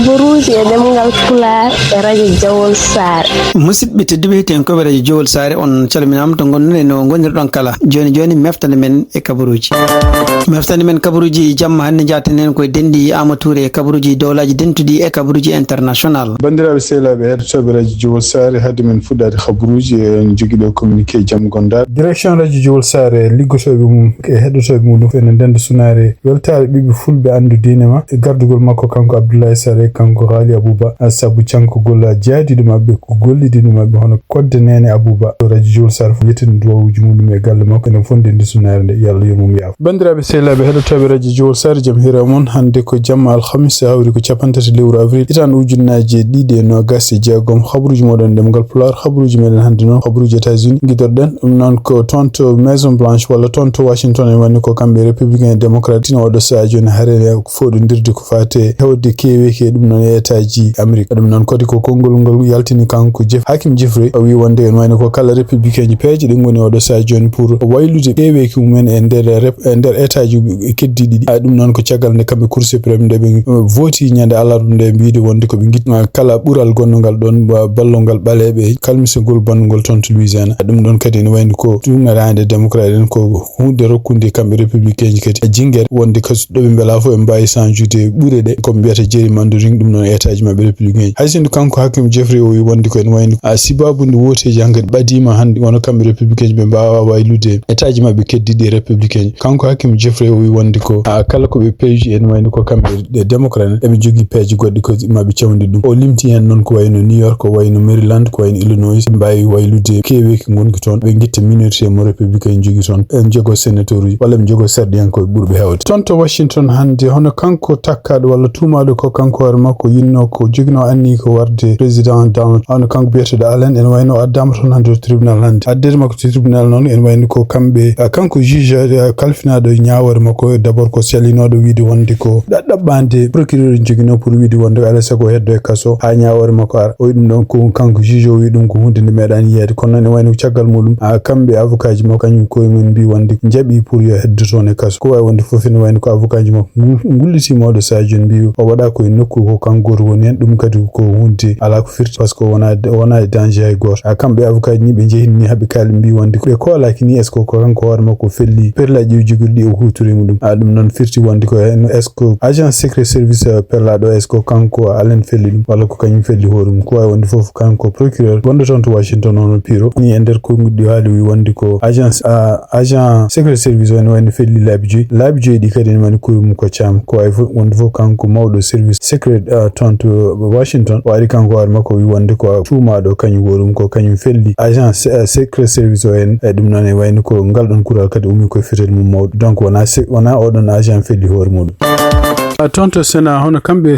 kaburuji e demgal Pulaar e radio Jawol Sare. Musidɓe tedduɓe ten ko radio Jawol Sare on calminama to gonnon no gonirɗon kala joni meftande men e kaburuji. Meftande men kaburuji jamma hande jaatanen koye dendi Amatoure e kaburuji dowlaji dentudi e kaburuji international. Bandiraɓe sehlaɓe heɗotoɓe radio Jawol Sare hadde men fuɗɗade kaburuji en joguiɗo communiqué jaam gondaɗo direction radio Jawol Sare liggotoɓe mum e heɗotoɓe muɗum ene ndenda sunare weltare ɓiɓɓe fulɓe andu diine ma e gardugol makko kanko Abdoulaye Sare kanko Haali Abouba saabu cankugol jaadiɗo mabɓe ko gollidiɗo mabɓe hono kodde nene Abouba radio Jawol Sare fo yettini duwawuji muɗum e galle makko enen fonde nde sunare nde yo Allah yomum yaafo. Bandiraɓe sehlaɓe heɗotoɓe radio Jawol Sare jaam hira mon hande ko jamma alhamis hawri ko capantati lewru avril itan ujunnaje 2026 habaruji moɗon demgal Pulaar habaruji meɗen hande noon habaruji États-Unis guidorɗen ɗum noon ko tonto Maison Blanche walla tonto Washington en woni ko kamɓe républicain démocrate no oɗo saa joni harene foɗodirde ko fate hewde keweke ɗum noon e état-ji Amérique ɗum noon kadi ko konngol ngol yaltini kanko Hakim Jeffrey o wi wonde en wayno ko kala républicain ji peeje ɗi goni oɗo saa joni pour waylude keweki mumen e nder état-ji keddiɗi ɗum noon ko caggal nde kamɓe cour suprême nde ɓe voti ñande alarba nde mbiide wonde koɓe guiɗma kala ɓuural gonnogal ɗon ballongal ɓaleɓe kalmisogol bangol toon to Louisiana ɗum ɗon kadi ne wayno ko ɗumnarande démocrate en ko hunde rokkunde kamɓe républicain ji kadi jinguere wonde kasɗoɓe beela fo ɓe mbawi chanjude ɓuure ɗe koɓe mbiyata gerrymandering ɗum noon état ji mabɓe républicain ji haysinto kanko Hakim Jeffrey o wi wonde ko en wayno sibabude woteji hankadi ɓadima hande wono kamɓe républicain ji ɓe mbawa waylude état ji mabɓe keddiɗi e républicain ji kanko Hakim Jeffrey o wi wonde ko kala koɓe peeji en wayno ko kamɓe démocrate eɓe jogui peeje goɗɗe ko mabɓe cawdi ɗum o limti hen noon ko wayno New York ko wayno Maryland ko wayno Illinois ɓe mbawi waylude keweki gonki toon ɓe guitta minorité mo républicain jogui toon en jogo sénateur uji walla ɓe jogo serɗiyankoɓe ɓurɓe hewde toon to Washington hande hono kanko takkaɗo walla tumaɗo ko kanko hoore makko yinno ko joguino anni ko warde président Donald hono kanko biyeteɗo Allen en wayno addama toon hande to tribunal hande addede makko to tribunal noon en wayno ko kamɓe kanko juge kalfinaɗo ñawore makko d'abord ko salinoɗo wiide wonde ko ɗaɓɓande procureur joguino pour wiide wonde alay saago heddo e kaso ha ñawore makko ara o wi ɗum ɗon ko kanko juge o wi ɗum ko hunde nde meeɗani yiyede kono noon en wayno caggal muɗum kamɓe avocat ji makko kañum koyemen mbi wonde jaaɓi pour yo heddo toon e kaso ko wawi wonde foof ene wayno ko avocat ji makko gullitimo oɗo saa joni mbi o waɗa koye nokku ko kanko goto woni hen ɗum kadi ko hunde ala ko firti par ce que wona e danger hay goto kamɓe avocat ji ni ɓe jeehini haaɓe kaali mbi wonde ɓe koolaki ni est ce que ko kanko hoore makko felli perlaji ɗi jogori ɗi o hutorima ɗum ɗum noon firti wonde ko est ce que agent secret service perlaɗo est ce que kanko Allen felli ɗum walla ko kañum felli hoore mum ko wawi wonde foof kanko procureur gonɗo toon to Washington on piro ni e nder konguɗi haali wi wonde ko agent secret service o ne wayno felli laabi joyyi ɗi kadi ne wani koye mum ko caama ko wawi wonde fof kanko mawɗo service secret toon to Washington o ari kanko hoore makko wi wonde ko tuumaɗo kañum worum ko kañum felli agent secret service o en e ɗum noon e wayno ko ngal ɗon kural kadi ummi koye fetel mum mawɗo donc wona oɗon agent felli hoore muɗum toon to Sénat hono kamɓe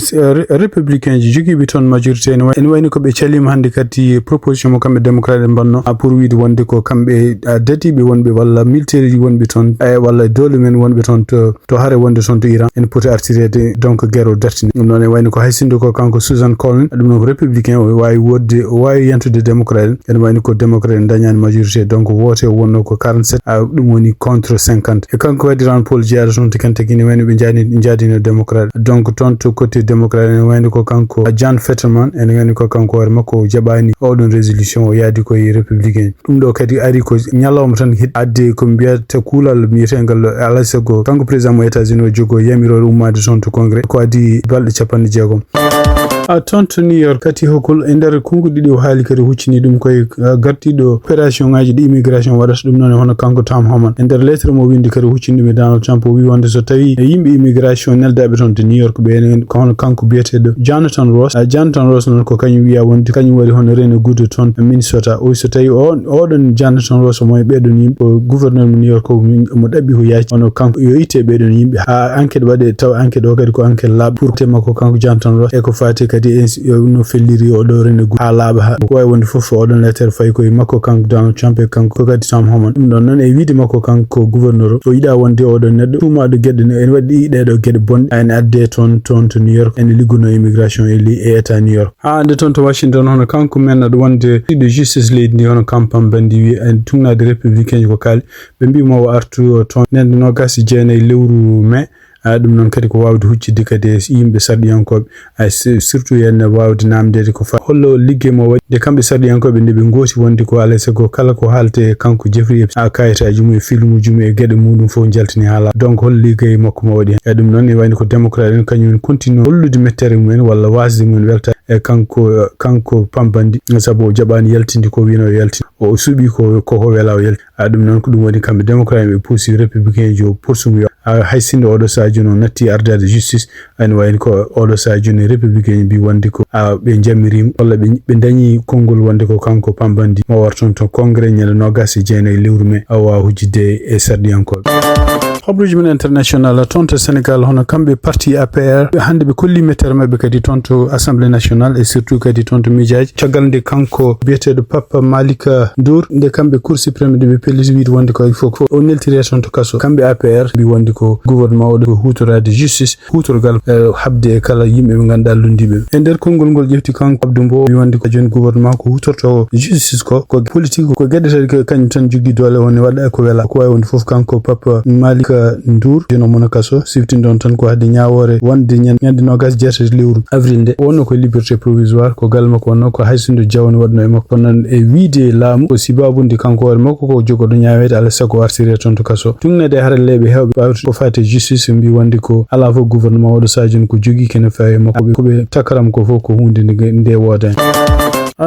républicain ji jogiiɓe toon majorité en wayno ko ɓe calima hannde kadi proposition mo kamɓe démocrate mbanno pour wiide wonde ko kamɓe dadiɓe wonɓe walla militaire ji wonɓe toon walla dole men wonɓe toon to haare wonde toon to Iran en poti artirede donc guerre o dartini ɗum noon en wayno ko haysindo ko kanko Susan Collins ɗum noon ko républicain o wawi yentude démocrate en wayno ko démocrate en dañani majorité donc woote o wonno ko 47 ɗum woni contre 50 e kanko waddi Rand Paul jeyaɗo toon tigi ne wayno ɓe jaadino démocrate donc toon to côté démocrate en wayno ko kanko John Fetterman en wayno ko kanko hoore makko jaɓani oɗon résolution o yaadi koye républicain ɗum ɗo kadi ari ko ñalawma tan adde ko mbiyata kuulal mbiyetegal alay saago kanko président mo États-Unis o jogo yamirore ummade toon to congrès ko addi balɗe 60 toon to New York kati hokol e nder konguɗi ɗi o haali kadi huccini ɗum koye gartiɗo opération ngaji ɗi immigration waɗata ɗum noon hono kanko Tom Homan e nder lettre mo windi kadi huccini ɗum e Donald Trump o wi wonde so tawi yimɓe immigration neldaɓe toon to New York ɓe hono kanko biyeteɗo Jonathan Ross noon ko kañum wiya wonde kañum waɗi hono Rene Good toon Minnesota o so tawi oɗon Jonathan Ross moye ɓeɗon yimɓe gouverneur mo New York mo ɗaɓɓi ko yaaci hono kanko yo itte ɓeɗon yimɓe ha enquête waɗe taw enquête o kadi ko enquête laaɓa pour tema ko kanko Jonathan Ross e ko fati kadi no felliri oɗo Rene Good ha laaɓa ha ko wawi wonde foof oɗon lettere fayi koye makko kanko Donald Trump e kanko kadi Tom Homan ɗum ɗon noon e wiide makko kanko gouverneur o yiɗa wonde oɗon neɗɗo tumaɗo gueɗe en waɗi ɗeɗo gueɗe bonɗe ene adde toon to New York ene ligguno immigration e état New York ande toon to Washington hono kanko men aɗa wonde ɗiɗo justice leydi ndi hono campagne bandi wi en tugnade républicain ko kaali ɓe mbimo o artu toon nende 29 lewru mai ɗum noon kadi ko wawde huccidde kadi yimɓe sarɗiyankoɓe surtout yen wawde namdede ko fa hollo liggey mo waɗi de kamɓe sarɗiyankoɓe nde ɓe gooti wonde ko alay sago kala ko haalte kanko Jeffrey kayitaji mum e filmu mum e gueɗe muɗum fof jaltini haala donc hol liggey makko mo waɗi e ɗum noon e wayno ko démocrate en kañum continue hollude mettere mumen walla wasde mumen welta e kanko pambandi sabu o jaɓani yaltinde ko wino yaltin o suuɓi ko wela o yalti ɗum noon ko ɗum woni kamɓe démocrate ɓe puusi républicain jo poursumu hay sinde oɗo sadio no natti ardade justice ani wayni ko oɗo sadio ne républicain mbi wonde ko ɓe jammirima walla ɓe dañi konngol wonde ko kanko pambandi mo warton to congrès ñande 29 lewru mai awa hujjide e sarɗiyankoɓe habruji men international tonto Sénégal hono kamɓe parti APR hande ɓe kolli mettere mabɓe kadi tonto assemblée nationale et surtout kadi tonto miijaji caggal nde kanko biyeteɗo Papa Malika Ndour nde kamɓe cour suprême de ɓe pelliti wiide wonde ko il faut o neltire tonto kaso kamɓe APR mbi wonde ko gouvernement oɗo ko hutorade justice hutorgal habde e kala yimɓe ɓe ganduɗa lundiɓe e nder konngol ngol ƴefti kanko Abdou Mbow wi wonde ko joni gouvernement ko hutorto justice ko politique ko gueɗe tati kañum tan jogui doole woni waɗa ko wela ko wawi wonde foof kanko Papa Malika Ndour jono mono kaso siftin ɗon tan ko hadde ñawore wonde ñande 29 lewru avril nde wonno ko liberté provisoire ko gal makko wonno ko haysindo jawni waɗno e makko kono noon e wiide laamu ko sibabude kanko hoore makko ko jogoɗo ñawede alay sago o artire toon to kaso tungnede haralleɓe hewɓe ɓawde ko fate justice mbi wonde ko ala fof gouvernement oɗo sadio ko jogui kene fawi makko koɓe takaram ko fof ko hunde nde wodani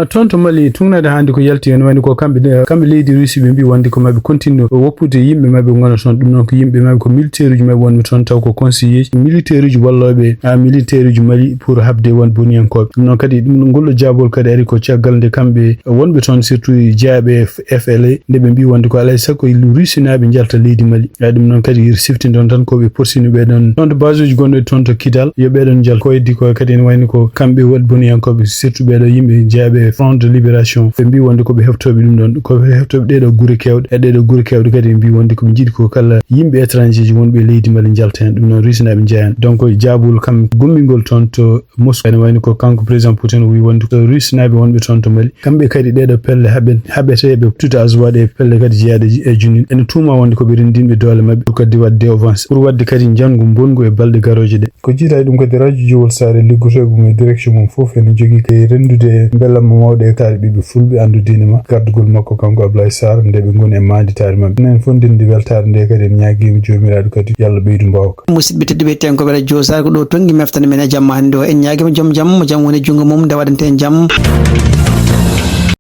tonto Mali tungnade hande ko yalti en wani ko kamɓe leydi Russie ɓe mbi wonde ko mabɓe continue woppude yimɓe mabɓe gona toon ɗum noon ko yimɓe mabɓe ko militaire uji mabɓe wonɓe toon taw ko conseiller militaire uji walloɓe militaire uji Mali pour habde won boniyankoɓe ɗum noon kadi ɗum ngolɗo jabol kadi ari ko caggal nde kamɓe wonɓe toon surtout jeeyaɓe FLA nde ɓe mbi wonde ko alay sago Russie naɓe jalta leydi Mali ɗum noon kadi siftinde on tan koɓe poursuivre ɓeɗon toon to base uji gonɗo toon to Kidal yo ɓeɗon jal ko heddi ko kadi ne wayni ko kamɓe waɗi boniyankoɓe surtout ɓeɗo yimɓe jeeyaɓe Front de Libération ɓe mbi wonde koɓe heftoɓe ɗum ɗon koɓe heftoɓe ɗeɗo guure kewɗe e ɗeɗo guure kewɗe kadi ɓe mbi wonde koɓe jiiɗi ko kala yimɓe étranger ji wonɓe leydi Mali jalta hen ɗum noon Russie naɓe jeeya hen donc jaabul kam gummingol toon to Moscou ene wayni ko kanko président Putin wi wonde ko Russie naɓe wonɓe toon to Mali kamɓe kadi ɗeɗo pelle haɓete ɓe tuta aswaɗe e pelle kadi jeeyade e junin ene tuuma wonde koɓe rendinɓe doole mabɓe pour kadi wadde avance pour wadde kadi janggu bongu e balɗe garoje ɗe ko jiita ɗum kadi radio Jowol Sare liggotoɓe mum e direction mum foof ene jogui kay rendude belamma mawɗe e taari ɓiɓɓe fulɓe andudine ma gardugol makko kanko Ablaye Sarr nde ɓe goni e manditare mabɓe nen fondinde weltare nde kadi en ñaguima jomiraɗo kadi yo Allah ɓeydu mbawka musidɓe tedduɓe tenkoɓe radio Jowol Sare ko ɗo tonggui meftande men e jamma hannde o en ñaguima joom jaam mo jaam woni junggo mum nde waɗante en jaam